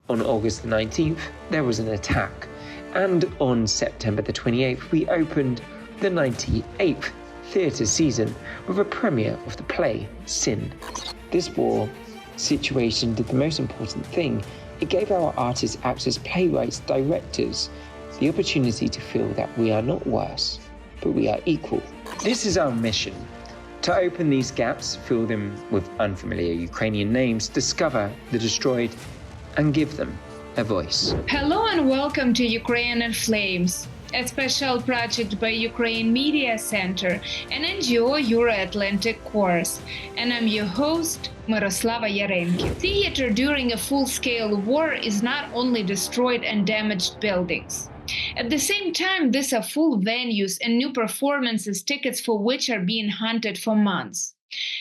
On August the 19th, there was an attack, and on September the 28th, we opened the 98th theatre season with a premiere of the play Sin. This war situation did the most important thing. It gave our artists, actors, playwrights, directors the opportunity to feel that we are not worse, but we are equal. This is our mission: to open these gaps, fill them with unfamiliar Ukrainian names, discover the destroyed, and give them a voice. Hello and welcome to Ukraine in Flames, a special project by Ukraine Media Center and NGO Euro-Atlantic Course. And I'm your host, Miroslava Yarenki. Theater during a full-scale war is not only destroyed and damaged buildings. At the same time, these are full venues and new performances, tickets for which are being hunted for months.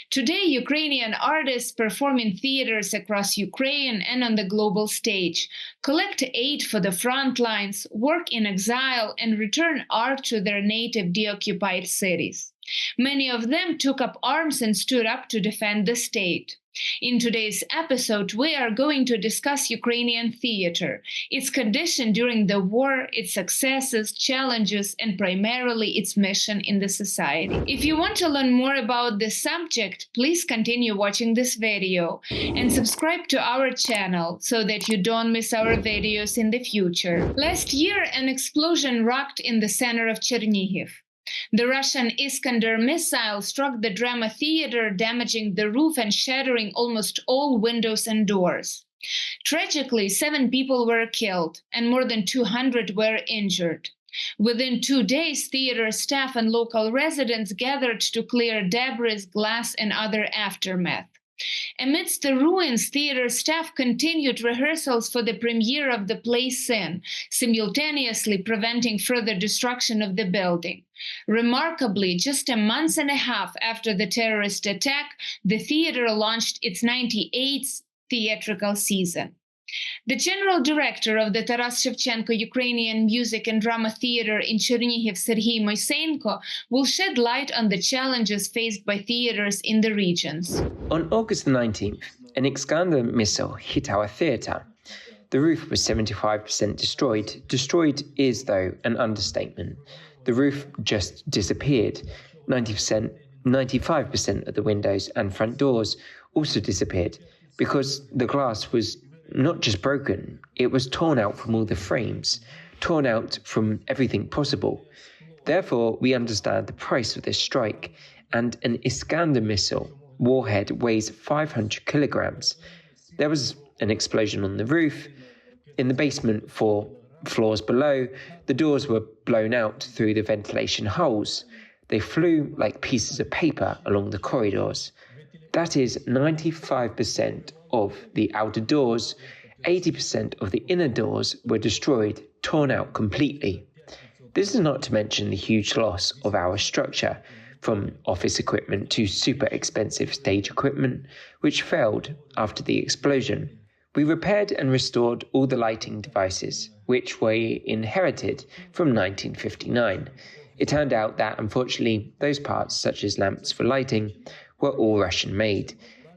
Today, Ukrainian artists perform in theaters across Ukraine and on the global stage, collect aid for the front lines, work in exile, and return art to their native deoccupied cities. Many of them took up arms and stood up to defend the state. In today's episode, we are going to discuss Ukrainian theater, its condition during the war, its successes, challenges, and primarily its mission in the society. If you want to learn more about this subject, please continue watching this video and subscribe to our channel so that you don't miss our videos in the future. Last year, an explosion rocked in the center of Chernihiv. The Russian Iskander missile struck the drama theater, damaging the roof and shattering almost all windows and doors. Tragically, 7 people were killed and more than 200 were injured. Within 2 days, theater staff and local residents gathered to clear debris, glass, and other aftermath. Amidst the ruins, theater staff continued rehearsals for the premiere of the play Sin, simultaneously preventing further destruction of the building. Remarkably, just a month and a half after the terrorist attack, the theater launched its 98th theatrical season. The general director of the Taras Shevchenko Ukrainian Music and Drama Theatre in Chernihiv, Serhiy Moisienko, will shed light on the challenges faced by theatres in the regions. On August the 19th, an Iskander missile hit our theatre. The roof was 75% destroyed. Destroyed is, though, an understatement. The roof just disappeared. 95% of the windows and front doors also disappeared because the glass was not just broken, it was torn out from all the frames, torn out from everything possible. Therefore, we understand the price of this strike, and an Iskander missile warhead weighs 500 kilograms. There was an explosion on the roof. In the basement 4 floors below, the doors were blown out through the ventilation holes. They flew like pieces of paper along the corridors. That is 95% of the outer doors, 80% of the inner doors were destroyed, torn out completely. This is not to mention the huge loss of our structure, from office equipment to super expensive stage equipment, which failed after the explosion. We repaired and restored all the lighting devices, which we inherited from 1959. It turned out that, unfortunately, those parts, such as lamps for lighting, were all Russian-made.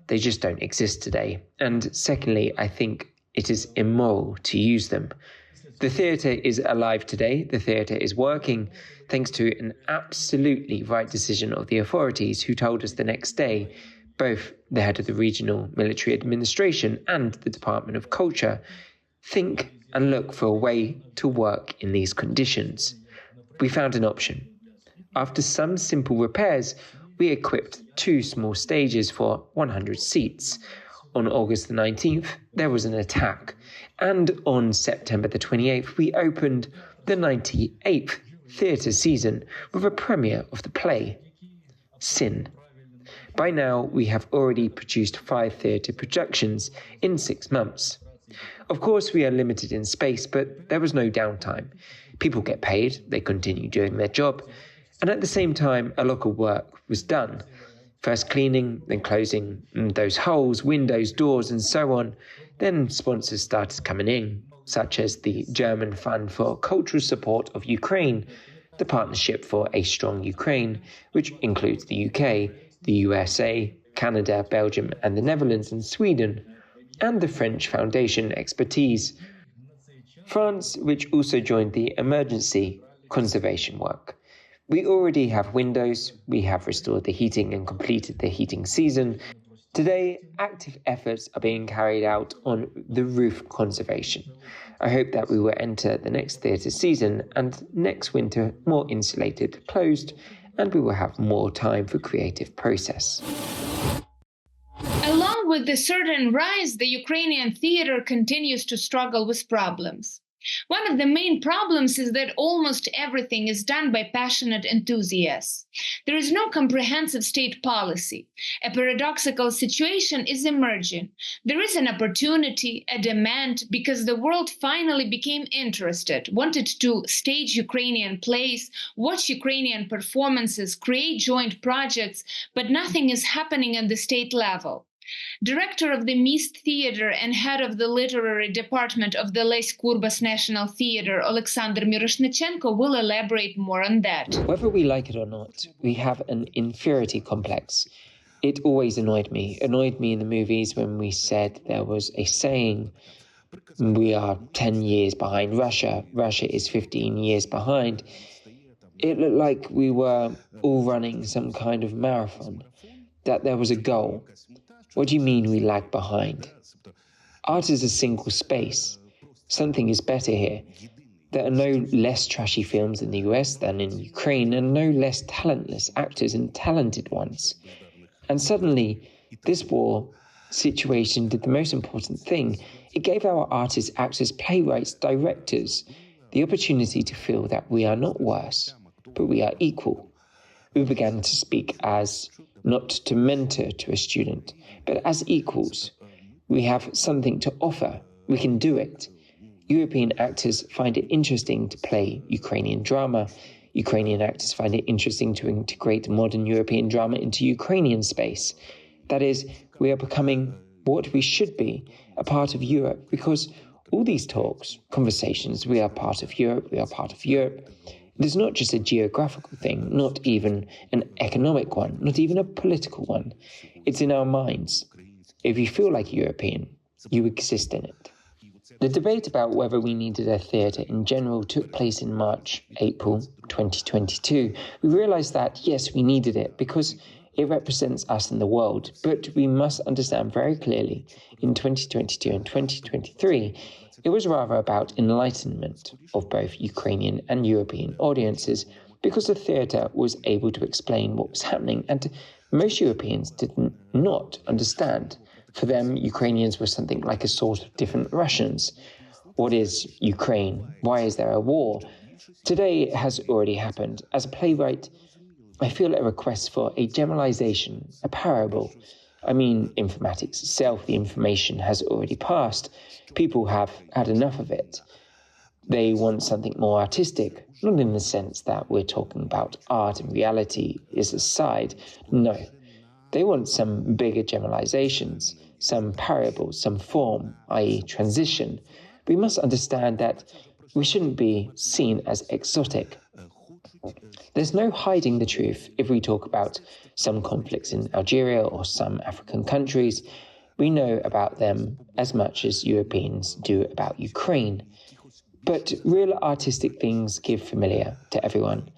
They just don't exist today. And secondly, I think it is immoral to use them. The theatre is alive today. The theatre is working thanks to an absolutely right decision of the authorities, who told us the next day, both the head of the regional military administration and the Department of Culture, think and look for a way to work in these conditions. We found an option. After some simple repairs, we equipped 2 small stages for 100 seats. On August the 19th, there was an attack, and on September the 28th, we opened the 98th theatre season with a premiere of the play Sin. By now, we have already produced 5 theatre productions in 6 months. Of course, we are limited in space, but there was no downtime. People get paid, they continue doing their job, and at the same time, a lot of work was done. First cleaning, then closing those holes, windows, doors, and so on. Then sponsors started coming in, such as the German Fund for Cultural Support of Ukraine, the Partnership for a Strong Ukraine, which includes the UK, the USA, Canada, Belgium, and the Netherlands and Sweden, and the French Foundation expertise. France, which also joined the emergency conservation work. We already have windows, we have restored the heating and completed the heating season. Today, active efforts are being carried out on the roof conservation. I hope that we will enter the next theatre season and next winter more insulated, closed, and we will have more time for creative process. Along with the certain rise, the Ukrainian theater continues to struggle with problems. One of the main problems is that almost everything is done by passionate enthusiasts. There is no comprehensive state policy. A paradoxical situation is emerging. There is an opportunity, a demand, because the world finally became interested, wanted to stage Ukrainian plays, watch Ukrainian performances, create joint projects, but nothing is happening at the state level. Director of the Mist Theatre and head of the literary department of the Les Kurbas National Theatre, Oleksandr Miroshnychenko, will elaborate more on that. Whether we like it or not, we have an inferiority complex. It always annoyed me. Annoyed me in the movies when we said there was a saying, we are 10 years behind Russia, Russia is 15 years behind. It looked like we were all running some kind of marathon, that there was a goal. What do you mean we lag behind? Art is a single space. Something is better here. There are no less trashy films in the US than in Ukraine, and no less talentless actors and talented ones. And suddenly, this war situation did the most important thing. It gave our artists, actors, playwrights, directors the opportunity to feel that we are not worse, but we are equal. We began to speak as not to mentor to a student, but as equals. We have something to offer. We can do it. European actors find it interesting to play Ukrainian drama. Ukrainian actors find it interesting to integrate modern European drama into Ukrainian space. That is, we are becoming what we should be, a part of Europe, because all these talks, conversations, we are part of Europe, we are part of Europe. It is not just a geographical thing, not even an economic one, not even a political one. It's in our minds. If you feel like European, you exist in it. The debate about whether we needed a theatre in general took place in March, April 2022. We realised that, yes, we needed it because it represents us in the world, but we must understand very clearly in 2022 and 2023, it was rather about enlightenment of both Ukrainian and European audiences because the theatre was able to explain what was happening, and most Europeans did not understand. For them, Ukrainians were something like a sort of different Russians. What is Ukraine? Why is there a war? Today it has already happened. As a playwright, I feel a request for a generalization, a parable. I mean, informatics itself, the information has already passed. People have had enough of it. They want something more artistic, not in the sense that we're talking about art and reality is a side. No, they want some bigger generalizations, some parables, some form, i.e. transition. We must understand that we shouldn't be seen as exotic. There's no hiding the truth if we talk about some conflicts in Algeria or some African countries. We know about them as much as Europeans do about Ukraine. But real artistic things give familiar to everyone.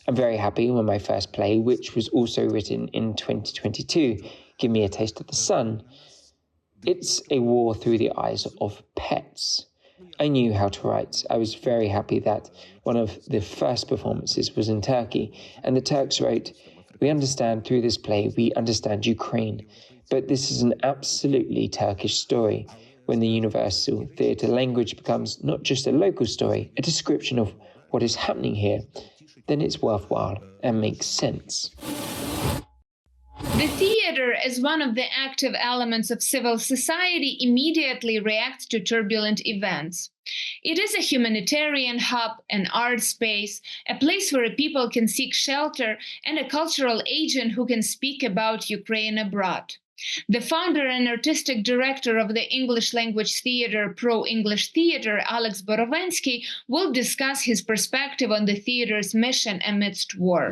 I'm very happy when my first play, which was also written in 2022, Give Me a Taste of the Sun. It's a war through the eyes of pets. I knew how to write. I was very happy that one of the first performances was in Turkey, and the Turks wrote, "We understand through this play, we understand Ukraine, but this is an absolutely Turkish story." When the universal theatre language becomes not just a local story, a description of what is happening here, then it's worthwhile and makes sense. The theater, as one of the active elements of civil society, immediately reacts to turbulent events. It is a humanitarian hub, an art space, a place where people can seek shelter, and a cultural agent who can speak about Ukraine abroad. The founder and artistic director of the English language theater Pro-English Theater, Alex Borovenskyi, will discuss his perspective on the theater's mission amidst war.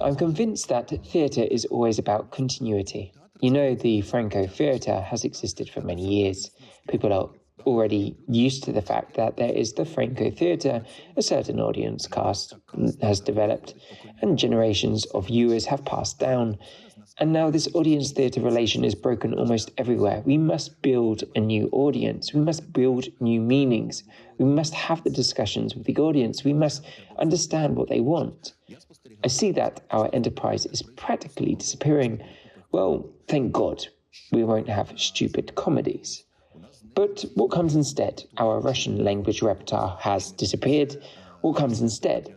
I'm convinced that theatre is always about continuity. You know, the Franco theatre has existed for many years. People are already used to the fact that there is the Franco theatre, a certain audience cast has developed, and generations of viewers have passed down. And now this audience theatre relation is broken almost everywhere. We must build a new audience. We must build new meanings. We must have the discussions with the audience. We must understand what they want. I see that our enterprise is practically disappearing. Well, thank God, we won't have stupid comedies. But what comes instead? Our Russian language repertoire has disappeared. What comes instead?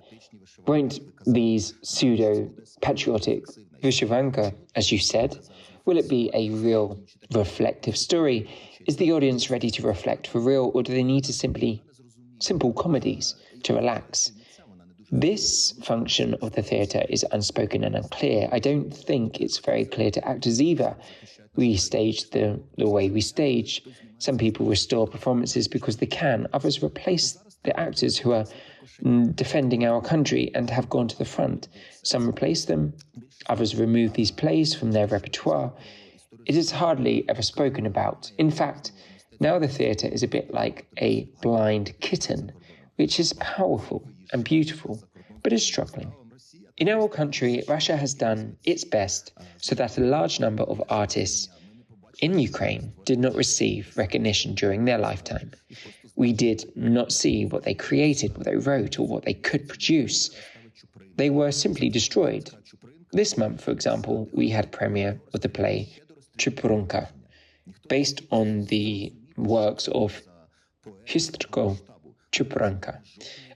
Won't these pseudo-patriotic Vyshyvanka, as you said, will it be a real reflective story? Is the audience ready to reflect for real, or do they need to simple comedies to relax? This function of the theatre is unspoken and unclear. I don't think it's very clear to actors either. We stage the way we stage. Some people restore performances because they can. Others replace the actors who are defending our country and have gone to the front. Some replace them. Others remove these plays from their repertoire. It is hardly ever spoken about. In fact, now the theatre is a bit like a blind kitten, which is powerful and beautiful, but is struggling. In our country, Russia has done its best so that a large number of artists in Ukraine did not receive recognition during their lifetime. We did not see what they created, what they wrote, or what they could produce. They were simply destroyed. This month, for example, we had premiere of the play Chupurunka, based on the works of Histko Chupuranka,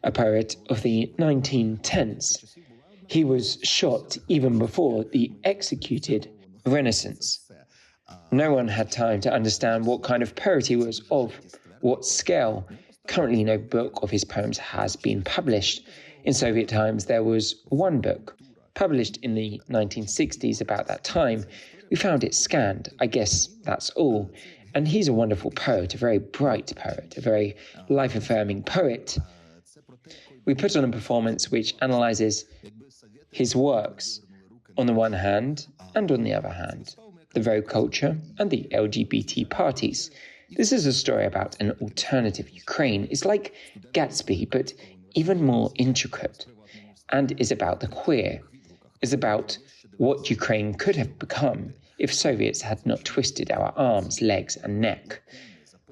a poet of the 1910s. He was shot even before the executed Renaissance. No one had time to understand what kind of poet he was, of what scale. Currently, no book of his poems has been published. In Soviet times, there was one book, published in the 1960s about that time. We found it scanned. I guess that's all. And he's a wonderful poet, a very bright poet, a very life-affirming poet. We put on a performance which analyzes his works on the one hand and on the other hand, the Vogue culture and the LGBT parties. This is a story about an alternative Ukraine. It's like Gatsby, but even more intricate, and is about the queer. It's about what Ukraine could have become if Soviets had not twisted our arms, legs, and neck.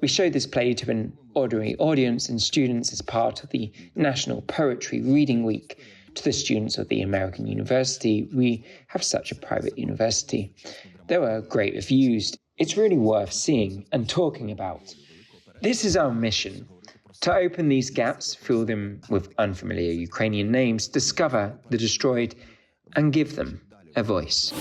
We showed this play to an ordinary audience and students as part of the National Poetry Reading Week. To the students of the American University, we have such a private university. There were great reviews. It's really worth seeing and talking about. This is our mission: to open these gaps, fill them with unfamiliar Ukrainian names, discover the destroyed, and give them a voice.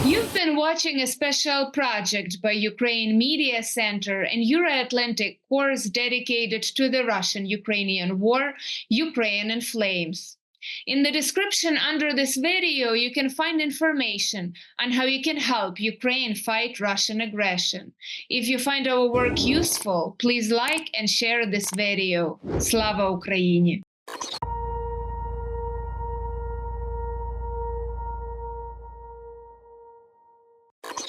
You've been watching a special project by Ukraine Media Center and Euro-Atlantic course dedicated to the Russian-Ukrainian War, Ukraine in Flames. In the description under this video, you can find information on how you can help Ukraine fight Russian aggression. If you find our work useful, please like and share this video. Slava Ukraini!